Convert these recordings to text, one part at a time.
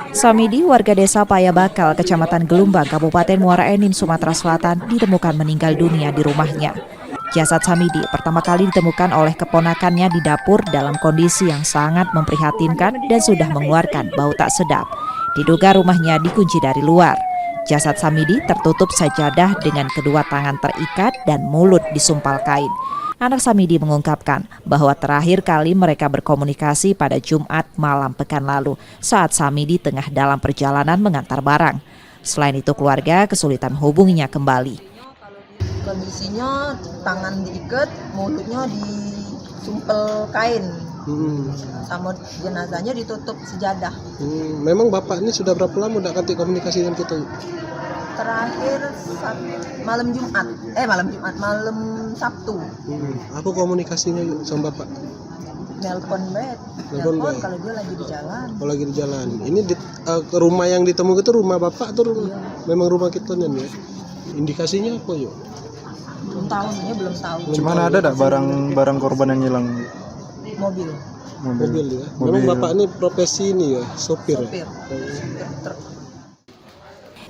Samidi, warga desa Payabakal, Kecamatan Gelumbang, Kabupaten Muara Enim, Sumatera Selatan, ditemukan meninggal dunia di rumahnya. Jasad Samidi pertama kali ditemukan oleh keponakannya di dapur dalam kondisi yang sangat memprihatinkan dan sudah mengeluarkan bau tak sedap. Diduga rumahnya dikunci dari luar. Jasad Samidi tertutup sajadah dengan kedua tangan terikat dan mulut disumpal kain. Anak Samidi mengungkapkan bahwa terakhir kali mereka berkomunikasi pada Jumat malam pekan lalu saat Samidi tengah dalam perjalanan mengantar barang. Selain itu, keluarga kesulitan menghubunginya kembali. Kondisinya tangan diikat, mulutnya disumpel kain, sama jenazahnya ditutup sejadah. Memang bapak ini sudah berapa lama udah kanti komunikasi dengan kita? Terakhir malam Sabtu. Aku komunikasinya yuk sama bapak. Nelpon kalau dia lagi di jalan. Oh, lagi di jalan. Ini rumah yang ditemukan itu rumah bapak atau rumah? Iya. Memang rumah kita nih ya. Indikasinya apa yuk? Belum tahu. Cuman ada tak barang korban yang hilang? Mobil ya. Memang bapak ini profesi ini ya, sopir.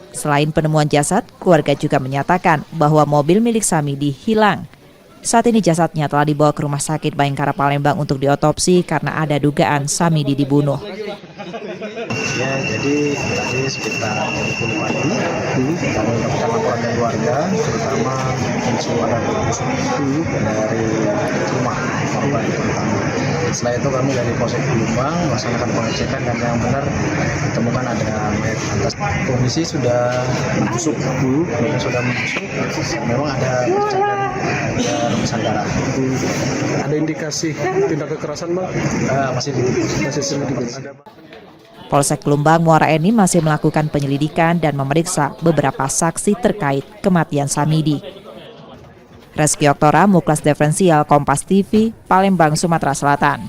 Selain penemuan jasad, keluarga juga menyatakan bahwa mobil milik Samidi hilang. Saat ini jasadnya telah dibawa ke Rumah Sakit Bayangkara Palembang untuk diotopsi karena ada dugaan Samidi dibunuh. Ya, jadi tadi sekitar jam 10 pagi kami mendapatkan laporan dari warga, terutama isu ada dari rumah korban terutama. Setelah itu kami dari Polsek Gelumbang melaksanakan pengecekan dan yang benar ditemukan ada mayat atas kondisi sudah membusuk, memang ada bercak dan rebesan darah. Ada indikasi tindak kekerasan bang? Masih sedikit. Polsek Gelumbang Muara Enim masih melakukan penyelidikan dan memeriksa beberapa saksi terkait kematian Samidi. Reski Oktora, Muklas Diferensial, Kompas TV, Palembang, Sumatera Selatan.